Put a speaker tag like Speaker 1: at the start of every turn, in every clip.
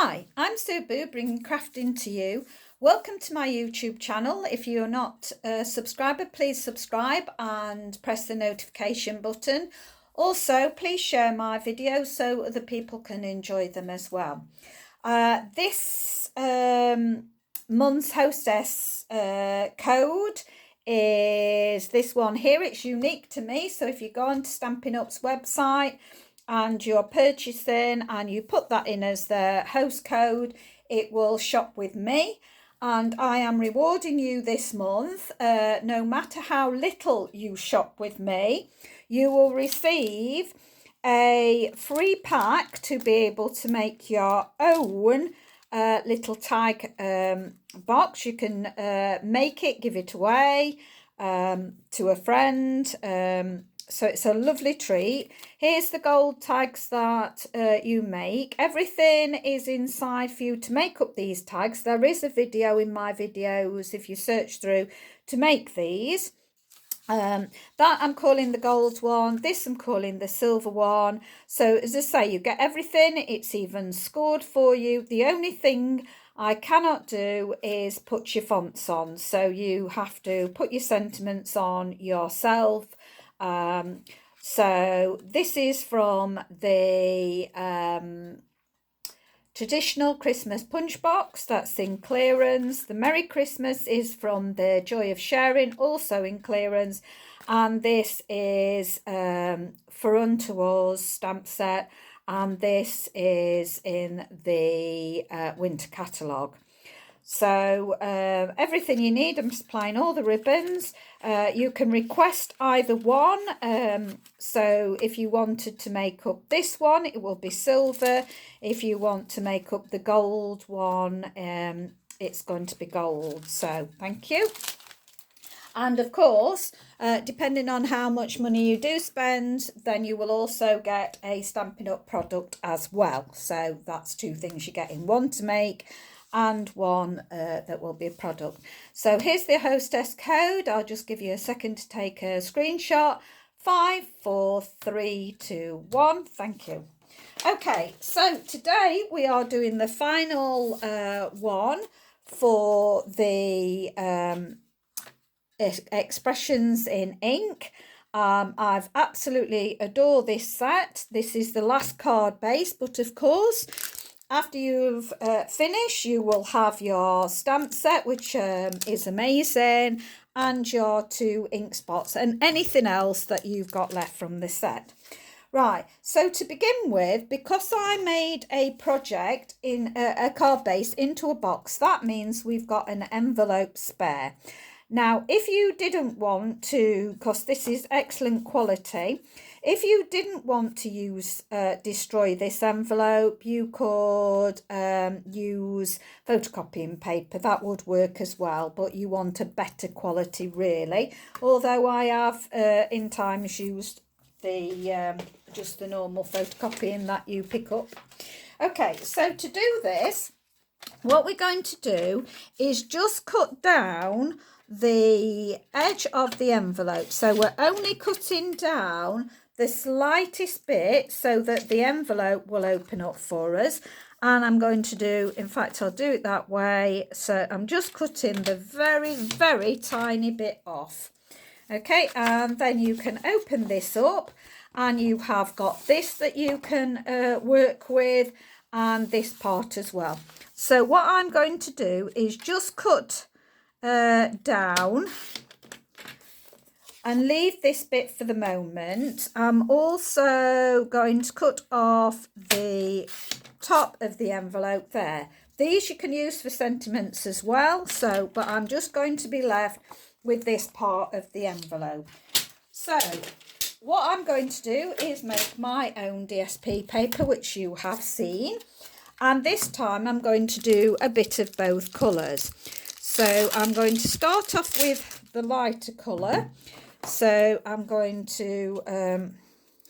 Speaker 1: Hi, I'm Subu, bringing crafting to you. Welcome to my YouTube channel. If you're not a subscriber, please subscribe and press the notification button. Also, please share my videos so other people can enjoy them as well. This month's hostess code is this one here. It's unique to me, so if you go onto Stampin' Up's website and you're purchasing and you put that in as the host code, it will shop with me, and I am rewarding you this month. No matter how little you shop with me, you will receive a free pack to be able to make your own little tag box. You can make it, give it away to a friend. So it's a lovely treat. Here's the gold tags that you make. Everything is inside for you to make up these tags. There is a video in my videos if you search through to make these. That I'm calling the gold one. This I'm calling the silver one. So as I say, you get everything. It's even scored for you. The only thing I cannot do is put your fonts on. So you have to put your sentiments on yourself. So this is from the traditional Christmas punch box, that's in clearance. The Merry Christmas is from the Joy of Sharing, also in clearance. And this is For Unto Us stamp set, and this is in the winter catalogue. So everything you need, I'm supplying all the ribbons. You can request either one. So if you wanted to make up this one, it will be silver. If you want to make up the gold one, it's going to be gold. So thank you. And of course, depending on how much money you do spend, then you will also get a Stampin' Up product as well. So that's two things you're getting, one to make and one that will be a product. So here's the hostess code. I'll just give you a second to take a screenshot. 5, 4, 3, 2, 1. Thank you. Okay, so today we are doing the final one for the expressions in ink. I've absolutely adore this set. This is the last card base, but of course, after you've finished, you will have your stamp set, which is amazing, and your 2 ink spots and anything else that you've got left from the set. Right, so to begin with, because I made a project in a card base into a box, that means we've got an envelope spare. Now, if you didn't want to, because this is excellent quality, if you didn't want to use destroy this envelope, you could use photocopying paper. That would work as well, but you want a better quality really. Although I have in times used the just the normal photocopying that you pick up. Okay, so to do this, what we're going to do is just cut down the edge of the envelope. So we're only cutting down the slightest bit so that the envelope will open up for us. And I'm going to do, in fact, I'll do it that way. So I'm just cutting the very, very tiny bit off. Okay, and then you can open this up and you have got this that you can work with, and this part as well. So what I'm going to do is just cut down and leave this bit for the moment. I'm also going to cut off the top of the envelope there. These you can use for sentiments as well, so but I'm just going to be left with this part of the envelope. So what I'm going to do is make my own DSP paper, which you have seen, and this time I'm going to do a bit of both colours. So I'm going to start off with the lighter colour. So I'm going to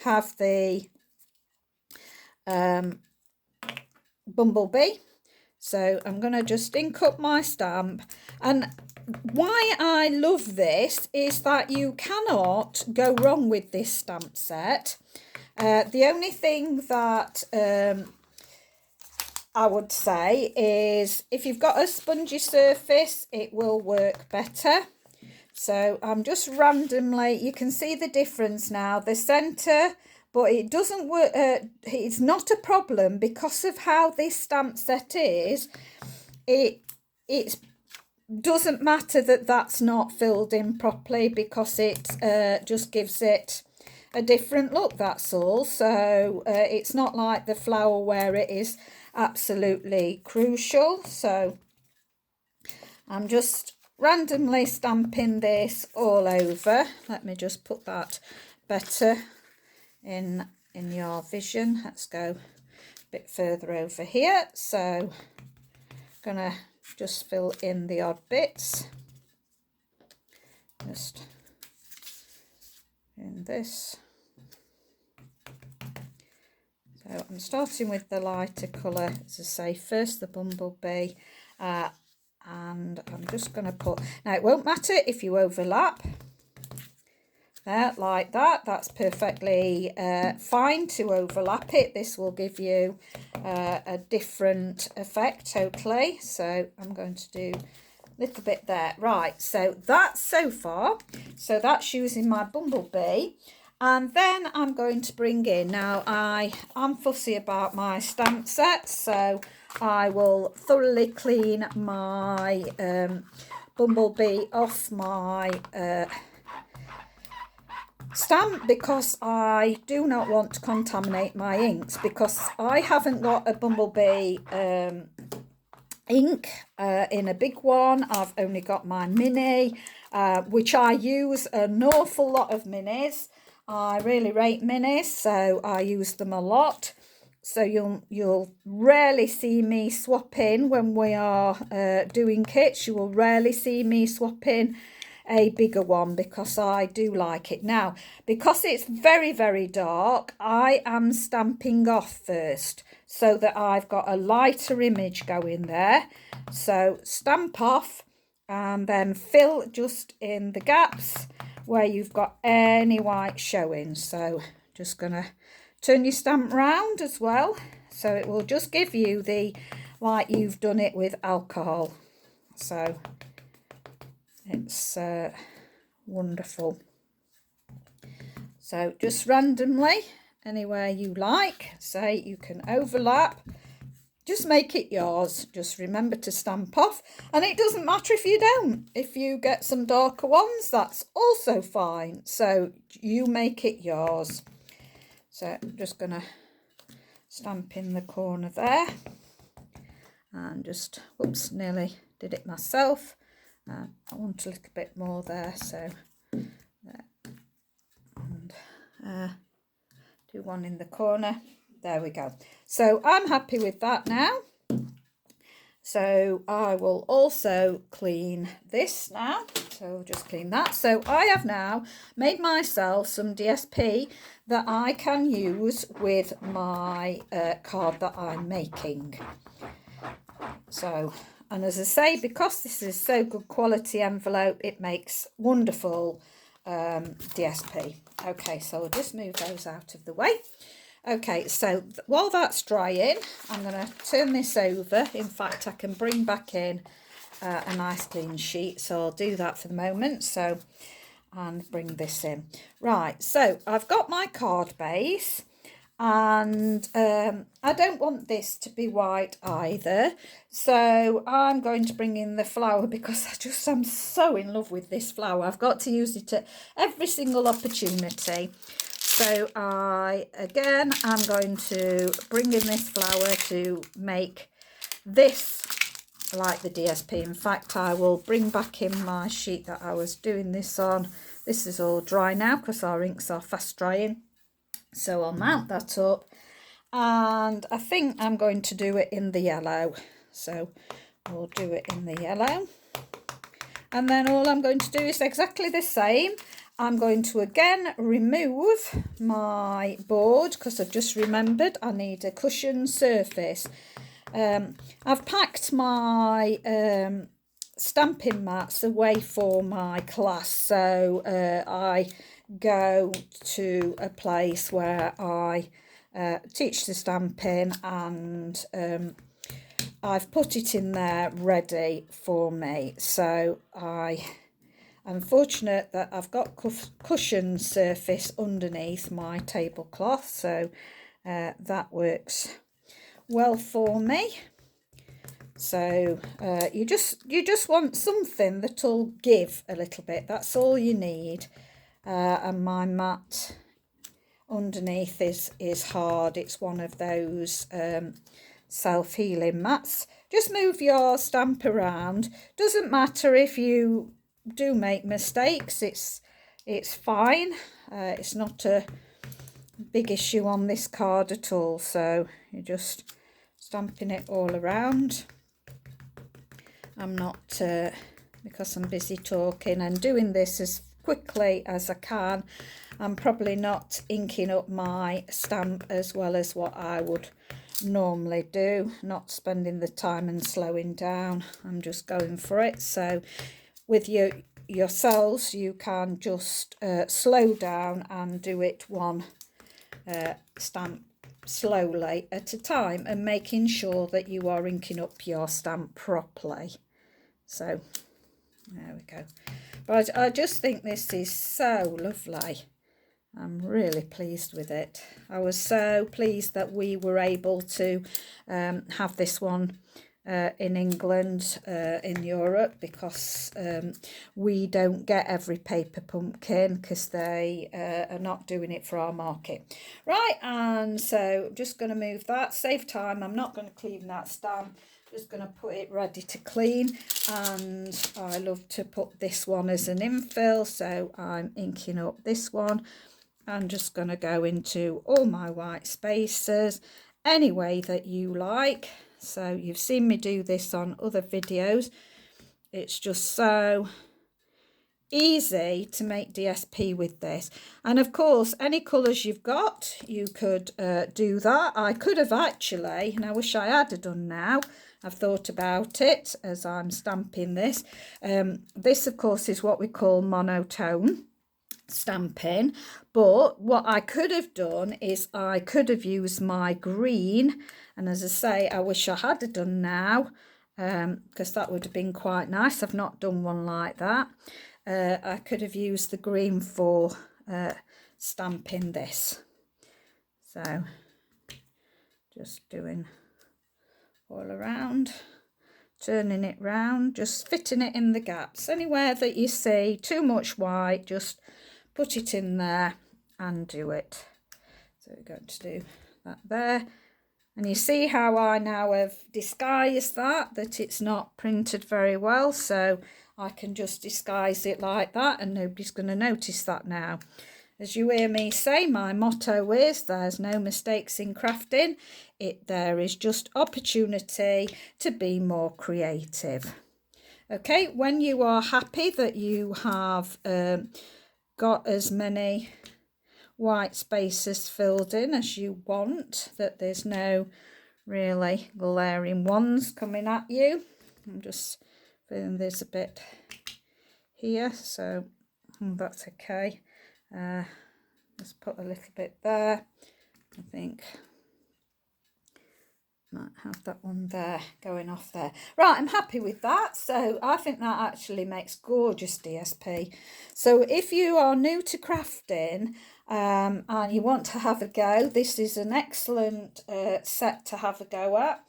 Speaker 1: have the bumblebee. So I'm going to just ink up my stamp. And why I love this is that you cannot go wrong with this stamp set. The only thing that I would say is if you've got a spongy surface, it will work better. So I'm just randomly, you can see the difference now, the centre, but it doesn't work, it's not a problem because of how this stamp set is. It doesn't matter that that's not filled in properly because it just gives it a different look, that's all. So it's not like the flower where it is absolutely crucial. So I'm just randomly stamping this all over. Let me just put that better in your vision. Let's go a bit further over here. So gonna just fill in the odd bits, just in this. So I'm starting with the lighter colour, as I say, first the bumblebee, and I'm just going to put, now it won't matter if you overlap there like that, that's perfectly fine to overlap it. This will give you a different effect totally. So I'm going to do a little bit there. Right, so that's so far. So that's using my bumblebee. And then I'm going to bring in, now I'm fussy about my stamp sets, so I will thoroughly clean my bumblebee off my stamp because I do not want to contaminate my inks, because I haven't got a bumblebee ink in a big one. I've only got my mini, which I use an awful lot of minis. I really rate minis, so I use them a lot. So you'll rarely see me swapping when we are doing kits. You will rarely see me swapping a bigger one because I do like it. Now, because it's very, very dark, I am stamping off first so that I've got a lighter image going there. So stamp off and then fill just in the gaps where you've got any white showing. So just gonna turn your stamp round as well, so it will just give you the, like you've done it with alcohol. So it's wonderful. So just randomly, anywhere you like, say you can overlap, just make it yours. Just remember to stamp off, and it doesn't matter if you don't. If you get some darker ones, that's also fine. So you make it yours. So I'm just going to stamp in the corner there, and just, whoops, nearly did it myself. I want a little bit more there, so there. And do one in the corner. There we go. So I'm happy with that now. So I will also clean this now. So just clean that. So I have now made myself some DSP that I can use with my card that I'm making. So, and as I say, because this is so good quality envelope, it makes wonderful DSP. Okay, so I'll just move those out of the way. Okay, so while that's drying, I'm going to turn this over. In fact, I can bring back in a nice clean sheet, so I'll do that for the moment. So, and bring this in. Right, so I've got my card base, and I don't want this to be white either. So I'm going to bring in the flower because I'm so in love with this flower. I've got to use it at every single opportunity. So again, I'm going to bring in this flower to make this like the DSP. In fact, I will bring back in my sheet that I was doing this on. This is all dry now because our inks are fast drying. So I'll mount that up, and I think I'm going to do it in the yellow. So we'll do it in the yellow. And then all I'm going to do is exactly the same. I'm going to again remove my board because I've just remembered I need a cushion surface. I've packed my stamping mats away for my class, so I go to a place where I teach the stamping, and I've put it in there ready for me. So I'm fortunate that I've got cushion surface underneath my tablecloth, so that works well for me. So you just want something that'll give a little bit. That's all you need. And my mat underneath is hard. It's one of those self-healing mats. Just move your stamp around. Doesn't matter if you do make mistakes. It's fine. It's not a big issue on this card at all. So you're just stamping it all around. I'm not, because I'm busy talking and doing this as quickly as I can, I'm probably not inking up my stamp as well as what I would normally do, not spending the time and slowing down. I'm just going for it. So with yourselves, you can just slow down and do it one stamp slowly at a time, and making sure that you are inking up your stamp properly. So there we go. But I just think this is so lovely. I'm really pleased with it. I was so pleased that we were able to have this one in England, in Europe, because we don't get every paper pumpkin because they are not doing it for our market. Right, and so I'm just going to move that, save time. I'm not going to clean that stamp. Just going to put it ready to clean, and I love to put this one as an infill, so I'm inking up this one. I'm just going to go into all my white spaces any way that you like. So you've seen me do this on other videos. It's just so easy to make DSP with this. And of course, any colours you've got, you could do that. I could have actually, and I wish I had done now, I've thought about it as I'm stamping this. This, of course, is what we call monotone stamping, but what I could have done is I could have used my green, and as I say, I wish I had done now, because that would have been quite nice. I've not done one like that. I could have used the green for stamping this. So just doing all around, turning it round, just fitting it in the gaps. Anywhere that you see too much white, just put it in there and do it. So we're going to do that there. And you see how I now have disguised that it's not printed very well. So I can just disguise it like that and nobody's going to notice that now. As you hear me say, my motto is there's no mistakes in crafting. There is just opportunity to be more creative. Okay, when you are happy that you have got as many white spaces filled in as you want, that there's no really glaring ones coming at you. I'm just feeling there's a bit here, so that's okay. Just put a little bit there. I think might have that one there going off there. Right, I'm happy with that. So I think that actually makes gorgeous DSP. So if you are new to crafting and you want to have a go, this is an excellent set to have a go at.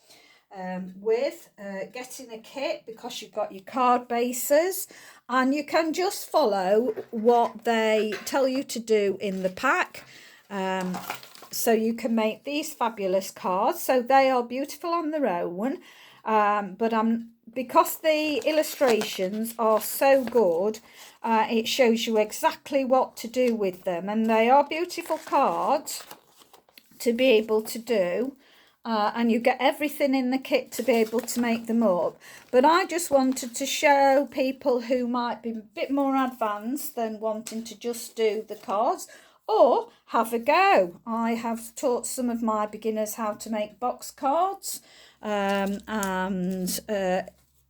Speaker 1: With getting a kit, because you've got your card bases and you can just follow what they tell you to do in the pack. So you can make these fabulous cards. So they are beautiful on their own, but because the illustrations are so good, it shows you exactly what to do with them, and they are beautiful cards to be able to do. And you get everything in the kit to be able to make them up. But I just wanted to show people who might be a bit more advanced than wanting to just do the cards or have a go. I have taught some of my beginners how to make box cards, and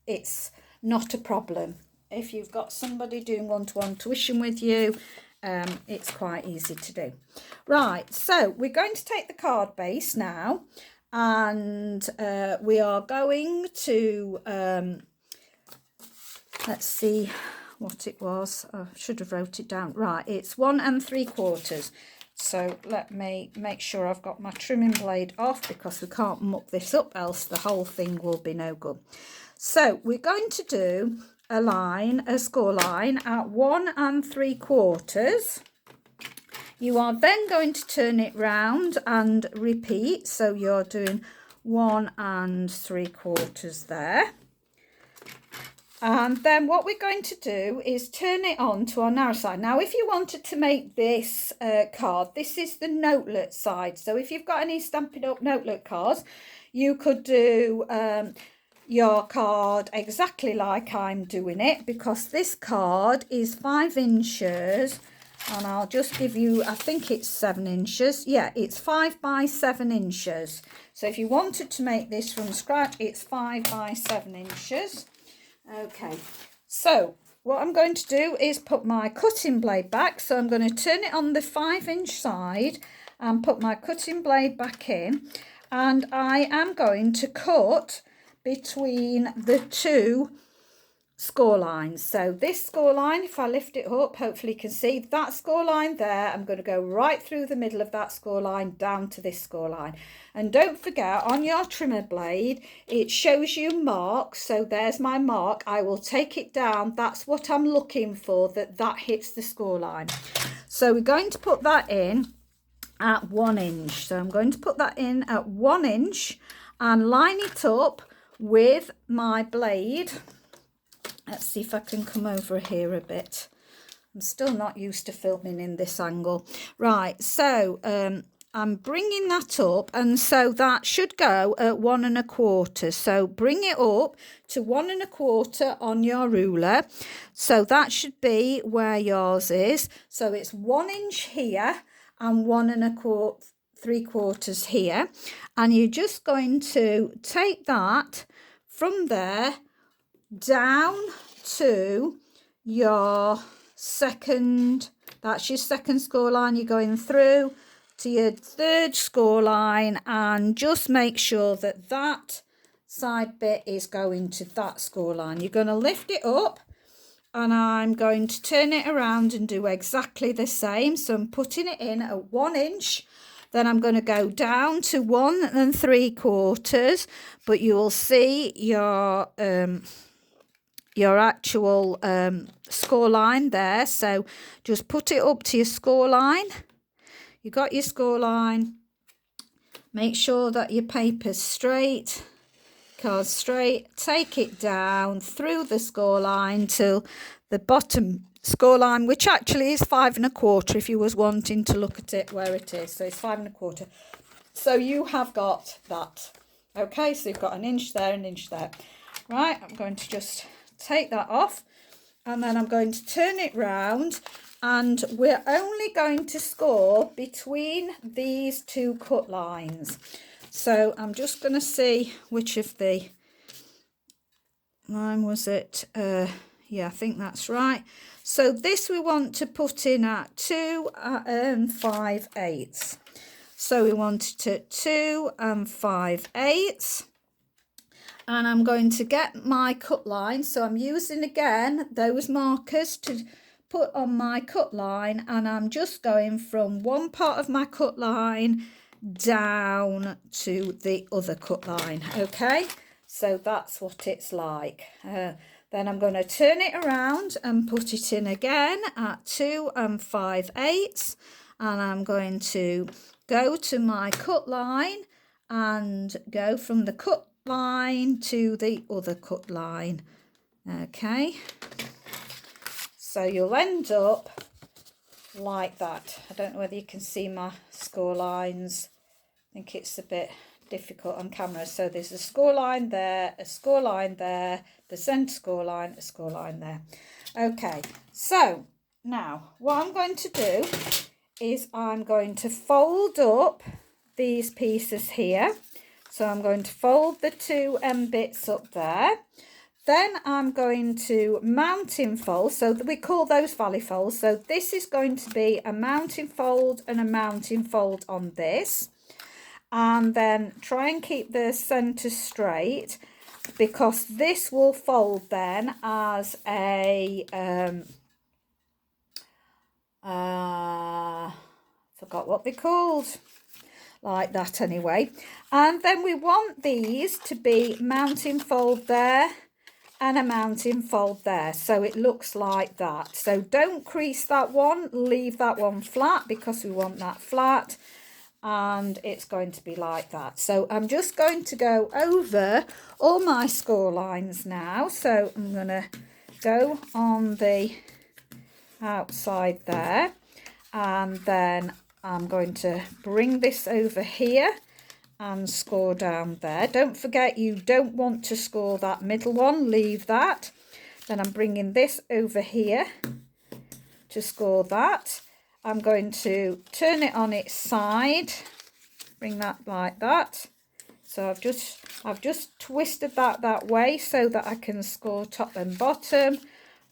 Speaker 1: it's not a problem. If you've got somebody doing one-to-one tuition with you, it's quite easy to do. Right, so we're going to take the card base now, and we are going to, let's see what it was. I should have wrote it down. Right, it's 1 3/4. So let me make sure I've got my trimming blade off, because we can't muck this up, else the whole thing will be no good. So we're going to do a line, a score line at 1 3/4. You are then going to turn it round and repeat. So you're doing 1 3/4 there. And then what we're going to do is turn it on to our narrow side. Now, if you wanted to make this card, this is the notelet side. So if you've got any Stampin' Up notelet cards, you could do your card exactly like I'm doing it, because this card is 5 inches. And I'll just give you, I think it's 7 inches. Yeah, it's 5 by 7 inches. So if you wanted to make this from scratch, it's 5 by 7 inches. Okay, so what I'm going to do is put my cutting blade back. So I'm going to turn it on the 5-inch side and put my cutting blade back in. And I am going to cut between the 2 score lines. So this score line, if I lift it up, hopefully you can see that score line there. I'm going to go right through the middle of that score line down to this score line. And don't forget, on your trimmer blade, it shows you marks. So there's my mark. I will take it down. That's what I'm looking for, that hits the score line. So we're going to put that in at 1 inch. So I'm going to put that in at 1 inch and line it up with my blade. Let's see if I can come over here a bit. I'm still not used to filming in this angle. Right, so I'm bringing that up, and so that should go at 1 1/4. So bring it up to 1 1/4 on your ruler. So that should be where yours is. So it's 1 inch here and 1 3/4 here. And you're just going to take that from there down to your second, that's your second score line. You're going through to your 3rd score line, and just make sure that that side bit is going to that score line. You're going to lift it up, and I'm going to turn it around and do exactly the same. So I'm putting it in at 1 inch. Then I'm going to go down to 1 3/4, but you will see your actual score line there. So just put it up to your score line. You got your score line. Make sure that your paper's straight, card straight. Take it down through the score line till the bottom score line, which actually is 5 1/4 if you was wanting to look at it where it is. So it's 5 1/4. So you have got that. Okay, so you've got 1 inch there, 1 inch there. Right, I'm going to just take that off, and then I'm going to turn it round, and we're only going to score between these 2 cut lines. So I'm just going to see which of the line was it. Yeah, I think that's right. So this we want to put in at 2 5/8. So we want it at 2 5/8. And I'm going to get my cut line. So I'm using again those markers to put on my cut line, and I'm just going from one part of my cut line down to the other cut line. Okay, so that's what it's like. Then I'm going to turn it around and put it in again at 2 5/8, and I'm going to go to my cut line and go from the cut line to the other cut line. Okay, so you'll end up like that. I don't know whether you can see my score lines. I think it's a bit difficult on camera. So there's a score line there, a score line there, the centre score line, a score line there. Okay, so now what I'm going to do is I'm going to fold up these pieces here. So I'm going to fold the 2 bits up there. Then I'm going to mountain fold, so we call those valley folds. So this is going to be a mountain fold and a mountain fold on this. And then try and keep the centre straight, because this will fold then as a forgot what they're called, like that anyway. And then we want these to be mountain fold there and a mountain fold there, so it looks like that. So don't crease that one, leave that one flat because we want that flat, and it's going to be like that. So I'm just going to go over all my score lines now. So I'm going to go on the outside there, and then I'm going to bring this over here and score down there. Don't forget, you don't want to score that middle one, leave that. Then I'm bringing this over here to score that. I'm going to turn it on its side, bring that like that. So I've just twisted that way so that I can score top and bottom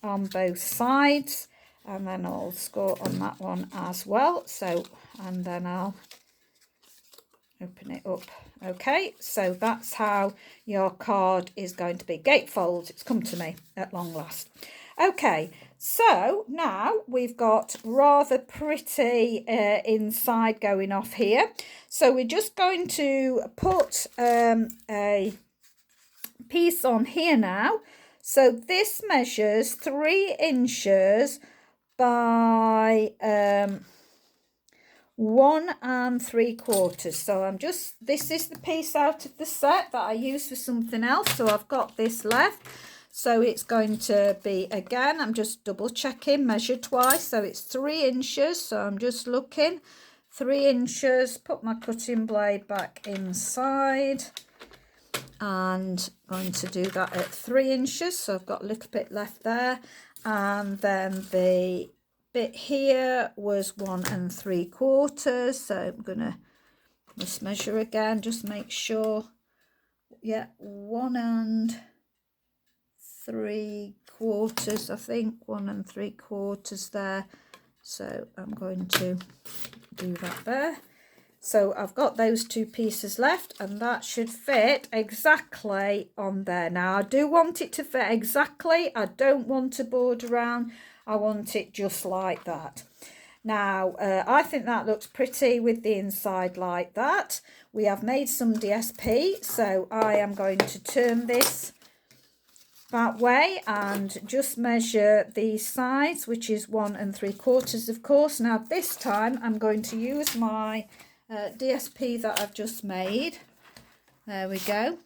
Speaker 1: on both sides, and then I'll score on that one as well. So, and then I'll open it up. Okay, so that's how your card is going to be. Gatefold, it's come to me at long last. Okay, so now we've got rather pretty inside going off here. So we're just going to put a piece on here now. So this measures 3 inches by 1 3/4. So this is the piece out of the set that I used for something else, so I've got this left. So it's going to be, again, I'm just double checking, measure twice, so it's 3 inches. So I'm just looking, 3 inches, put my cutting blade back inside, and going to do that at 3 inches. So I've got a little bit left there, and then the bit here was 1 3/4. So I'm gonna just measure again, just make sure, yeah, 1 3/4, I think, 1 3/4 there. So I'm going to do that there. So I've got those 2 pieces left, and that should fit exactly on there. Now I do want it to fit exactly, I don't want to border around, I want it just like that. Now I think that looks pretty with the inside like that. We have made some DSP, so I am going to turn this that way and just measure the sides, which is 1 3/4, of course. Now this time I'm going to use my DSP that I've just made. There we go.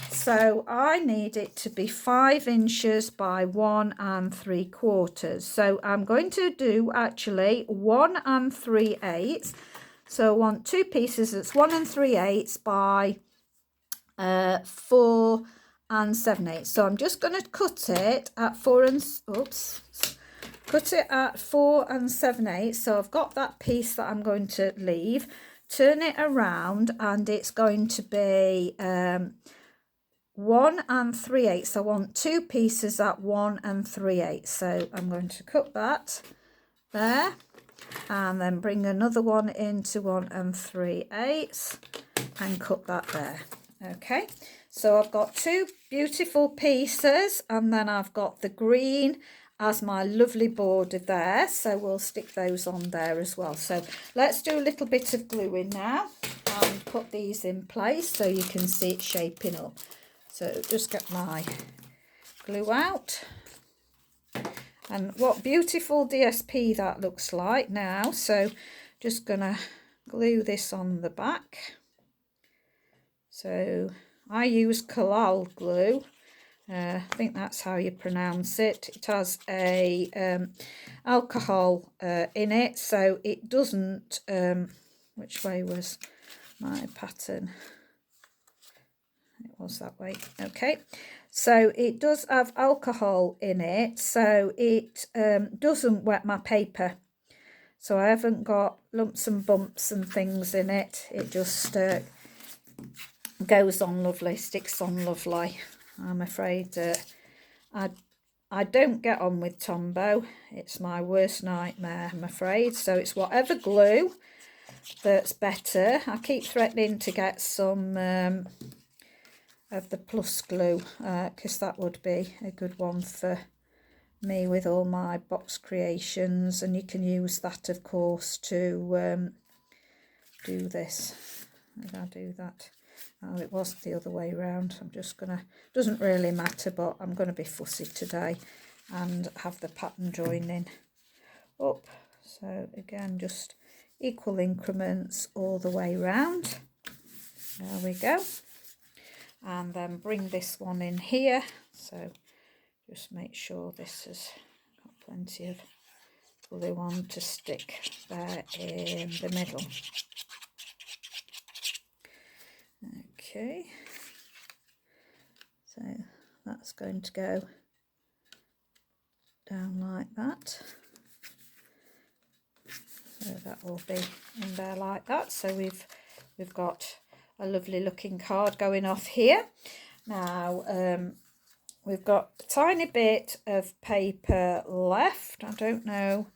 Speaker 1: So I need it to be 5 inches by 1 3/4. So I'm going to do actually 1 3/8. So I want 2 pieces that's 1 3/8 by 4 7/8. So I'm just going to cut it at 4 7/8. So I've got that piece that I'm going to leave. Turn it around, and it's going to be 1 3/8. I want 2 pieces at 1 3/8. So I'm going to cut that there, and then bring another one into 1 3/8 and cut that there. Okay, so I've got 2 beautiful pieces, and then I've got the green as my lovely border there, so we'll stick those on there as well. So let's do a little bit of gluing now and put these in place so you can see it shaping up. So just get my glue out, and what beautiful DSP that looks like now. So just gonna glue this on the back. So I use Kalal glue. I think that's how you pronounce it. It has a alcohol in it, so it doesn't, which way was my pattern? It was that way. Okay, so it does have alcohol in it, so it doesn't wet my paper. So I haven't got lumps and bumps and things in it. It just goes on lovely, sticks on lovely. I'm afraid I don't get on with Tombow. It's my worst nightmare, I'm afraid. So it's whatever glue that's better. I keep threatening to get some of the plus glue because that would be a good one for me with all my box creations, and you can use that of course to do this. Did I do that? Oh, it was the other way around. I'm just gonna, doesn't really matter, but I'm gonna be fussy today and have the pattern joining up. So again, just equal increments all the way round. There we go. And then bring this one in here. So just make sure this has got plenty of glue on to stick there in the middle. Okay, so that's going to go down like that. So that will be in there like that. So we've got a lovely looking card going off here. Now we've got a tiny bit of paper left. I don't know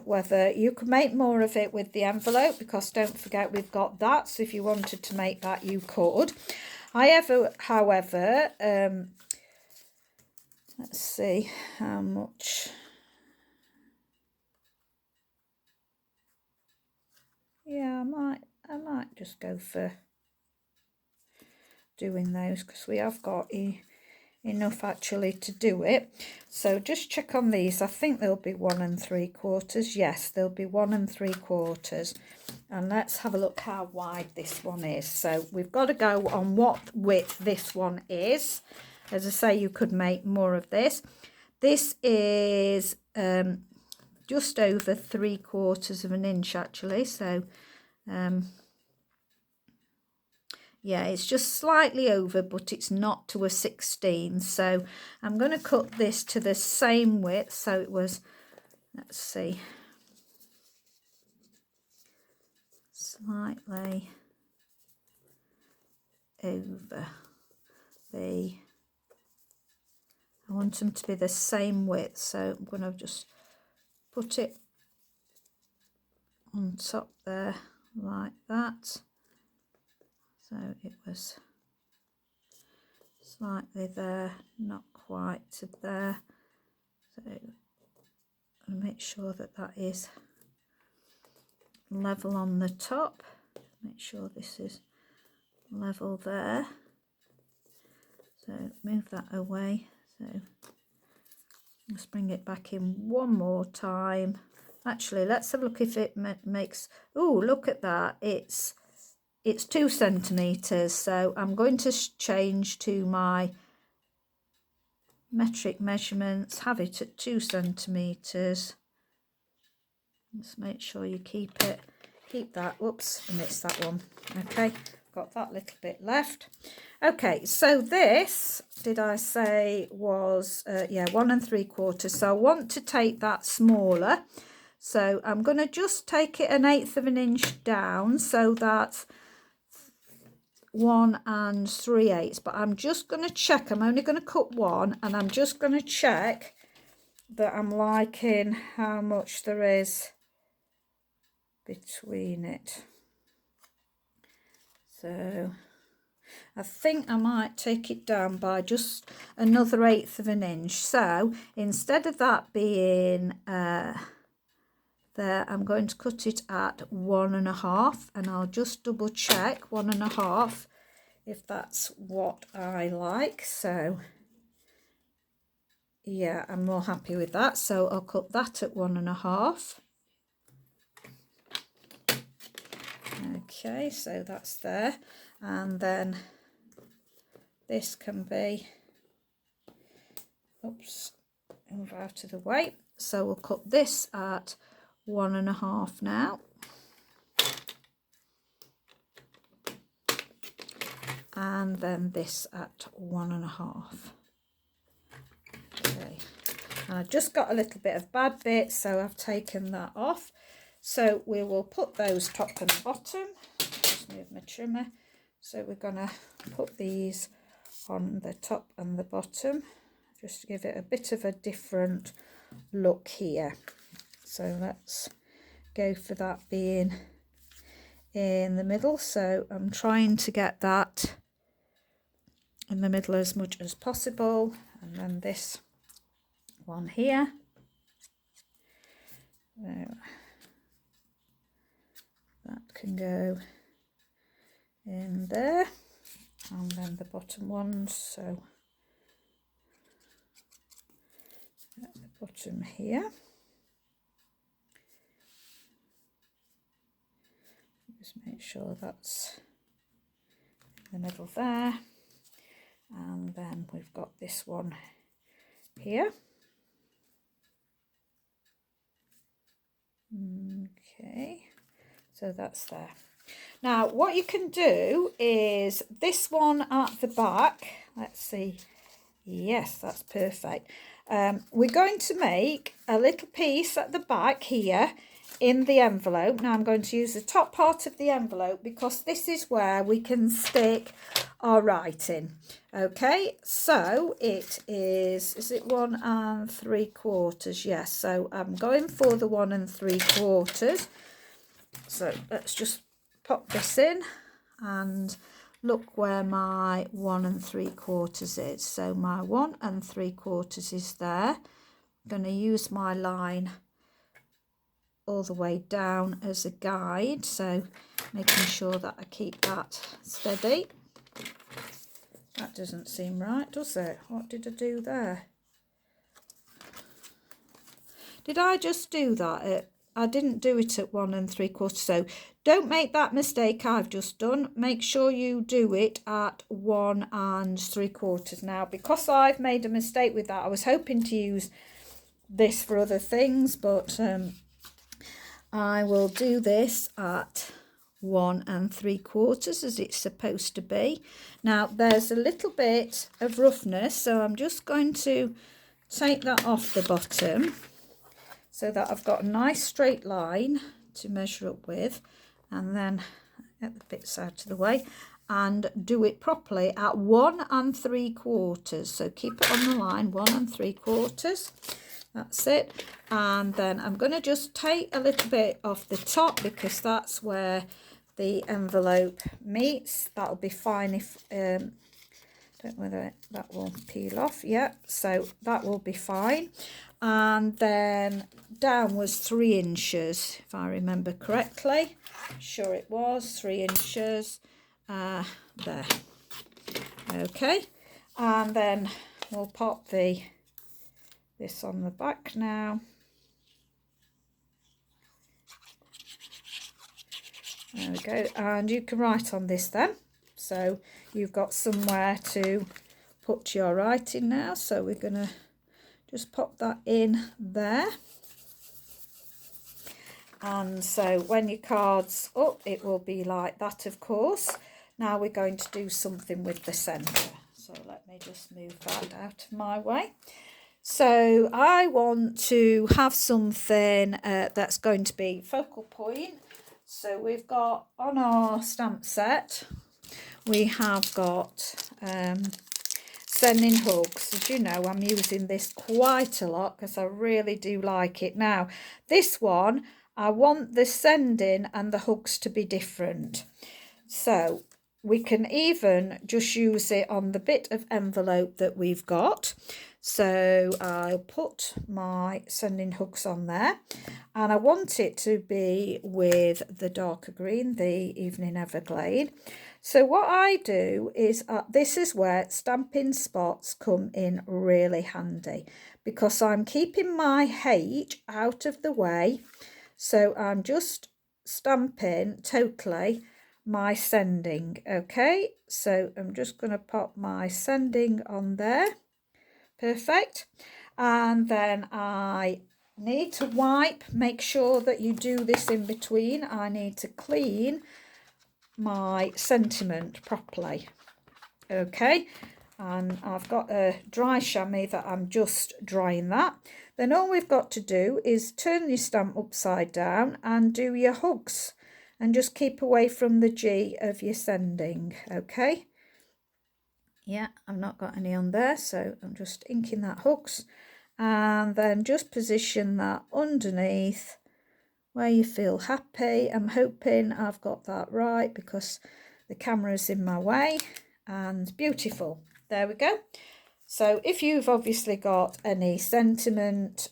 Speaker 1: whether you could make more of it with the envelope, because don't forget we've got that, so if you wanted to make that you could. However, let's see how much. Yeah, I might just go for doing those, because we have got enough actually to do it. So just check on these. I think there'll be 1 3/4. Yes, there'll be 1 3/4. And let's have a look how wide this one is. So we've got to go on what width this one is. As I say, you could make more of this. This is just over 3/4 of an inch actually. So yeah, it's just slightly over, but it's not to a 16. So I'm going to cut this to the same width. So it was, let's see, slightly over the, I want them to be the same width. So I'm going to just put it on top there like that. So it was slightly there, not quite to there. So I'll make sure that that is level on the top. Make sure this is level there. So move that away. So let's bring it back in one more time. Actually, let's have a look if it makes, oh, look at that. It's 2 centimeters. So I'm going to change to my metric measurements, have it at 2 centimeters. Just make sure you keep that. Whoops, I missed that one. Okay, got that little bit left. Okay, so this, did I say was yeah, 1 3/4. So I want to take that smaller. So I'm going to just take it 1/8 of an inch down, so that's 1 3/8. But I'm just going to check. I'm only going to cut one, and I'm just going to check that I'm liking how much there is between it. So I think I might take it down by just another 1/8 of an inch. So instead of that being there, I'm going to cut it at 1 1/2, and I'll just double check 1 1/2 if that's what I like. So yeah, I'm more happy with that. So I'll cut that at 1 1/2. Okay, so that's there, and then this can be, oops, move out of the way. So we'll cut this at 1 1/2 now, and then this at 1 1/2. Okay, and I've just got a little bit of bad bit, so I've taken that off. So we will put those top and bottom. Just move my trimmer. So we're going to put these on the top and the bottom. just to give it a bit of a different look here. So let's go for that being in the middle. So I'm trying to get that in the middle as much as possible, and then this one here. There. That can go in there, and then the bottom ones, so at the bottom here. Just make sure that's in the middle there, and then we've got this one here. Okay, so that's there. Now what you can do is this one at the back, let's see, yes, that's perfect. We're going to make a little piece at the back here in the envelope. Now I'm going to use the top part of the envelope because this is where we can stick our writing. Okay, so it is it 1 3/4? Yes, so I'm going for the 1 3/4. So let's just pop this in and look where my 1 3/4 is. So my 1 3/4 is there. I'm going to use my line all the way down as a guide, so making sure that I keep that steady. That doesn't seem right, does it? What did I do there? Did I just do that? I didn't do it at 1 3/4, so don't make that mistake I've just done. Make sure you do it at 1 3/4. Now, because I've made a mistake with that, I was hoping to use this for other things, but I will do this at 1 3/4 as it's supposed to be. Now there's a little bit of roughness, so I'm just going to take that off the bottom so that I've got a nice straight line to measure up with, and then get the bits out of the way and do it properly at 1 3/4. So keep it on the line, 1 3/4. That's it. And then I'm going to just take a little bit off the top because that's where the envelope meets. That'll be fine if don't know whether that will peel off. Yeah, so that will be fine. And then down was 3 inches, if I remember correctly. Sure it was 3 inches there. Okay, and then we'll pop this on the back now. There we go, and you can write on this then, so you've got somewhere to put your writing now. So we're going to just pop that in there, and so when your card's up it will be like that, of course. Now we're going to do something with the centre, so let me just move that out of my way. So I want to have something that's going to be focal point. So we've got on our stamp set, we have got sending hugs. As you know, I'm using this quite a lot because I really do like it. Now, this one, I want the sending and the hugs to be different. So we can even just use it on the bit of envelope that we've got. So I'll put my sending hooks on there, and I want it to be with the darker green, the Evening Everglade. So what I do is, this is where stamping spots come in really handy, because I'm keeping my H out of the way. So I'm just stamping totally my sending. Okay, so I'm just going to pop my sending on there. Perfect. And then I need to wipe, make sure that you do this in between. I need to clean my sentiment properly. Okay, and I've got a dry chamois that I'm just drying that. Then all we've got to do is turn your stamp upside down and do your hugs, and just keep away from the G of your sending. Okay, Yeah, I've not got any on there, so I'm just inking that hooks, and then just position that underneath where you feel happy. I'm hoping I've got that right because the camera's in my way, and beautiful. There we go. So if you've obviously got any sentiment,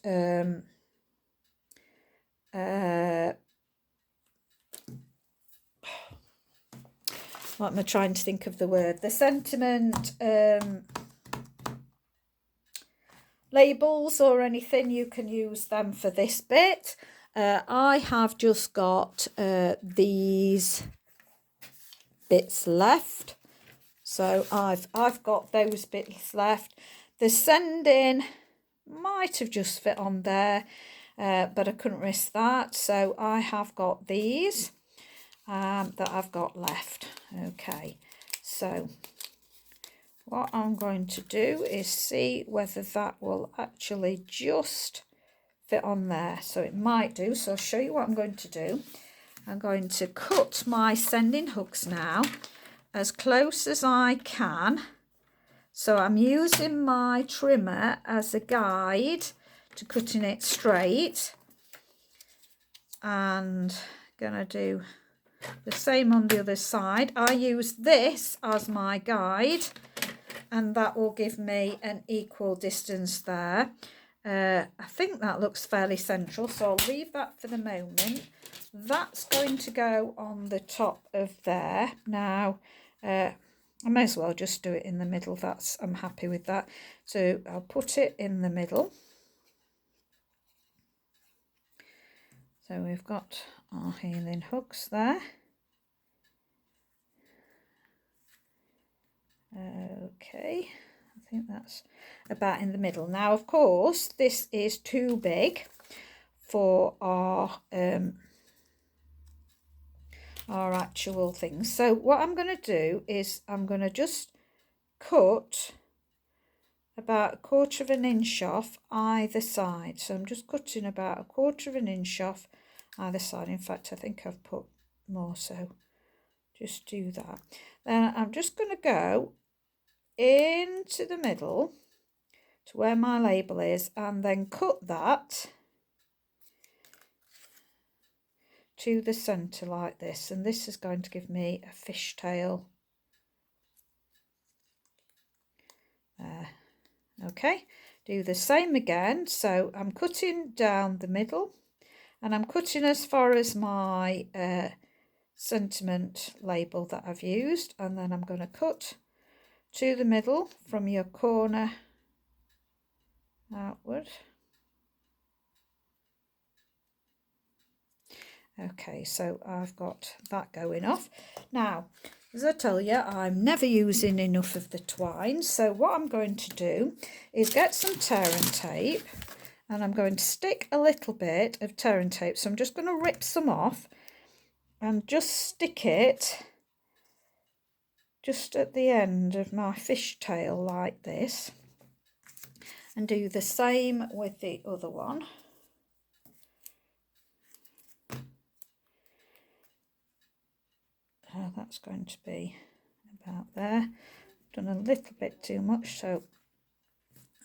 Speaker 1: what am I trying to think of the word? The sentiment labels or anything, you can use them for this bit. I have just got these bits left, so I've got those bits left. The sending might have just fit on there, but I couldn't risk that, so I have got these that I've got left. Okay, so what I'm going to do is see whether that will actually just fit on there. So it might do, so I'll show you what I'm going to do. I'm going to cut my sending hooks now as close as I can. So I'm using my trimmer as a guide to cutting it straight, and gonna do the same on the other side. I use this as my guide, and that will give me an equal distance there. I think that looks fairly central, so I'll leave that for the moment. That's going to go on the top of there. Now, I may as well just do it in the middle. I'm happy with that. So I'll put it in the middle. So we've got our healing hooks there. Okay, I think that's about in the middle. Now, of course, this is too big for our actual thing. So what I'm going to do is I'm going to just cut about 1/4 of an inch off either side. So I'm just cutting about 1/4 of an inch off either side. In fact, I think I've put more, so just do that. Then I'm just going to go into the middle to where my label is, and then cut that to the centre like this, and this is going to give me a fishtail there. Okay, do the same again. So I'm cutting down the middle, and I'm cutting as far as my sentiment label that I've used, and then I'm going to cut to the middle from your corner outward. Okay, so I've got that going off. Now, as I tell you, I'm never using enough of the twine, so what I'm going to do is get some tear and tape, and I'm going to stick a little bit of tear and tape. So I'm just going to rip some off and just stick it just at the end of my fishtail like this, and do the same with the other one. That's going to be about there. Done a little bit too much, so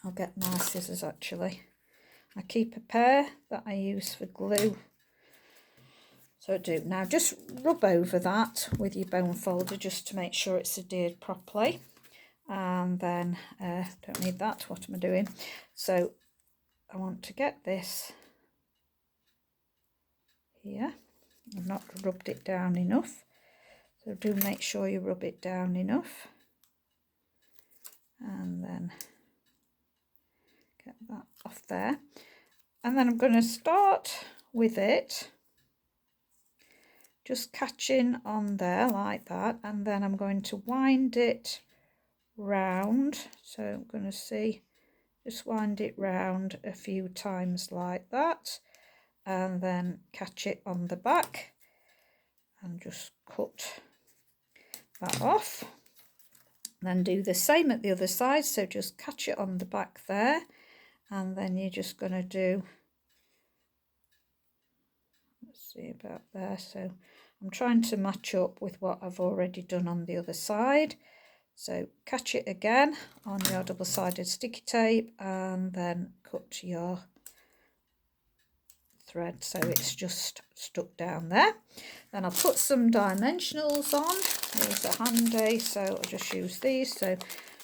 Speaker 1: I'll get my scissors actually. I keep a pair that I use for glue. So do. Now just rub over that with your bone folder just to make sure it's adhered properly. And then, don't need that, what am I doing? So I want to get this here. I've not rubbed it down enough. So do make sure you rub it down enough. And then get that off there. And then I'm going to start with it just catching on there like that, and then I'm going to wind it round. So I'm going to just wind it round a few times like that, and then catch it on the back and just cut that off. Then do the same at the other side, so just catch it on the back there, and then you're just going to do, let's see, about there. So I'm trying to match up with what I've already done on the other side. So catch it again on your double-sided sticky tape and then cut your thread so it's just stuck down there. Then I'll put some dimensionals on. These are handy, so I'll just use these. So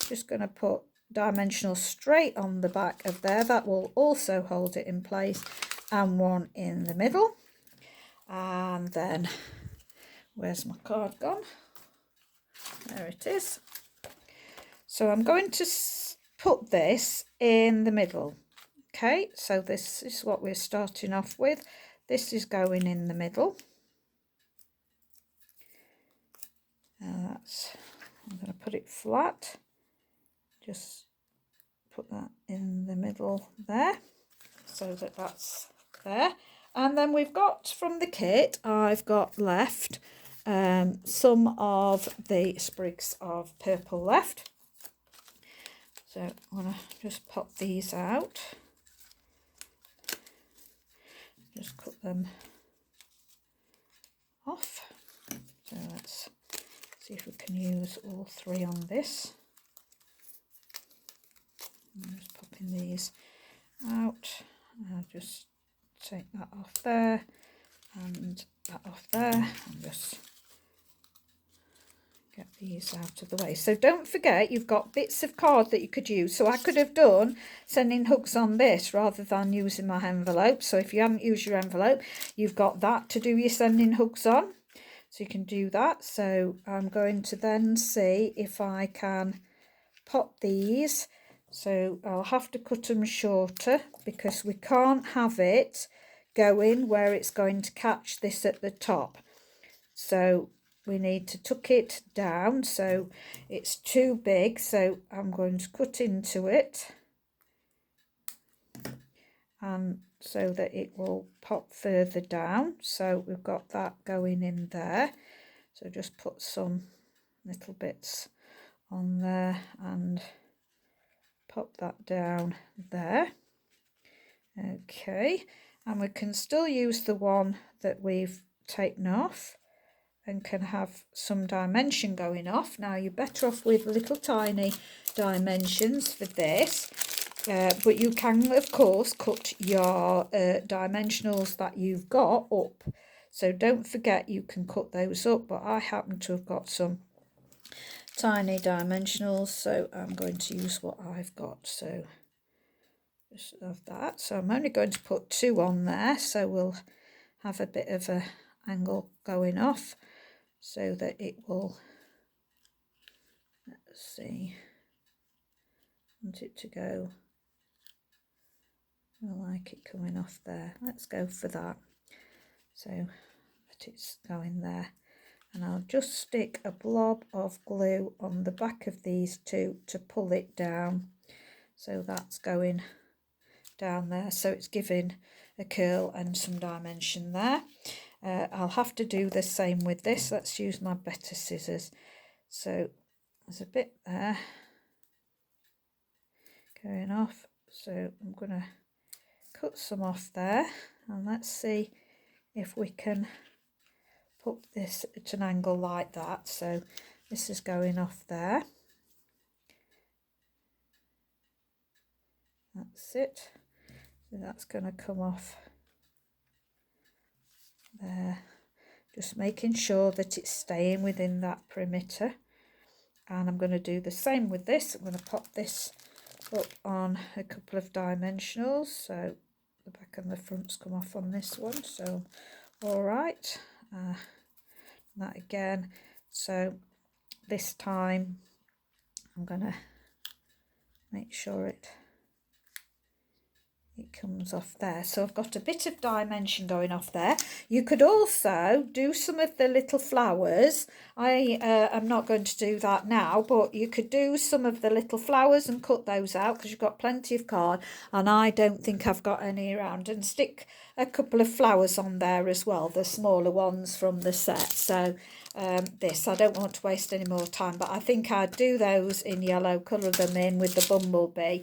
Speaker 1: just going to put dimensional straight on the back of there. That will also hold it in place, and one in the middle. And then where's my card gone? There it is. So I'm going to put this in the middle. Okay, so this is what we're starting off with. This is going in the middle. I'm going to put it flat. Just put that in the middle there, so that that's there. And then we've got from the kit, I've got left some of the sprigs of purple left. So I'm going to just pop these out. Just cut them off. So let's see if we can use all three on this. I'm just popping these out. I'll just take that off there and that off there, and just get these out of the way. So don't forget, you've got bits of card that you could use. So I could have done sending hooks on this rather than using my envelope. So if you haven't used your envelope, you've got that to do your sending hooks on. So you can do that. So I'm going to then see if I can pop these. So I'll have to cut them shorter because we can't have it going where it's going to catch this at the top. So we need to tuck it down, so it's too big. So I'm going to cut into it, and so that it will pop further down. So we've got that going in there. So just put some little bits on there and pop that down there. Okay, and we can still use the one that we've taken off and can have some dimension going off. Now you're better off with little tiny dimensions for this, but you can of course cut your dimensionals that you've got up. So don't forget you can cut those up, but I happen to have got some tiny dimensionals, so I'm going to use what I've got. So just of that. So I'm only going to put 2 on there, so we'll have a bit of a angle going off, so that it will, let's see, I want it to go, I like it coming off there. Let's go for that, so that it's going there. And I'll just stick a blob of glue on the back of these two to pull it down. So that's going down there, so it's giving a curl and some dimension there. I'll have to do the same with this. Let's use my better scissors. So there's a bit there going off, so I'm going to cut some off there, and let's see if we can put this at an angle like that. So this is going off there. That's it. So that's going to come off there, just making sure that it's staying within that perimeter. And I'm going to do the same with this. I'm going to pop this up on a couple of dimensionals, so the back and the fronts come off on this one. So all right, that again. So this time I'm going to make sure it comes off there. So I've got a bit of dimension going off there. You could also do some of the little flowers. I am not going to do that now, but you could do some of the little flowers and cut those out because you've got plenty of card, and I don't think I've got any around, and stick a couple of flowers on there as well, the smaller ones from the set. So this, I don't want to waste any more time, but I think I'd do those in yellow, colour them in with the bumblebee,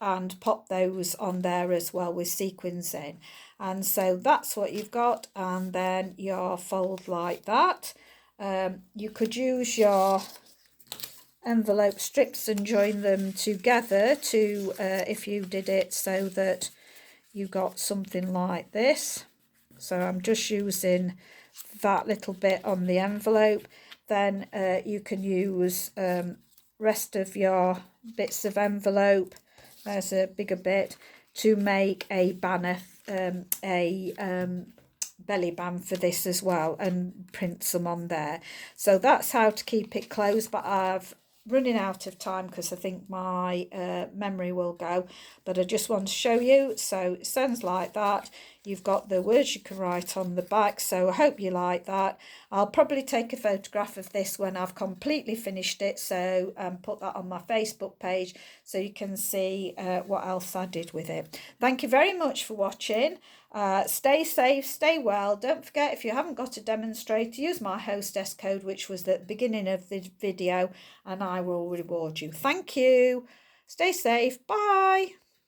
Speaker 1: and pop those on there as well with sequins in. And so that's what you've got, and then your fold like that. You could use your envelope strips and join them together to if you did it so that you got something like this. So I'm just using that little bit on the envelope. Then you can use rest of your bits of envelope, there's a bigger bit, to make a banner, belly band for this as well, and print some on there. So that's how to keep it closed, but I've running out of time because I think my memory will go, but I just want to show you. So it sounds like that. You've got the words you can write on the back, so I hope you like that. I'll probably take a photograph of this when I've completely finished it, so put that on my Facebook page so you can see what else I did with it. Thank you very much for watching. Stay safe, stay well. Don't forget, if you haven't got a demonstrator, use my hostess code, which was at the beginning of the video, and I will reward you. Thank you. Stay safe. Bye.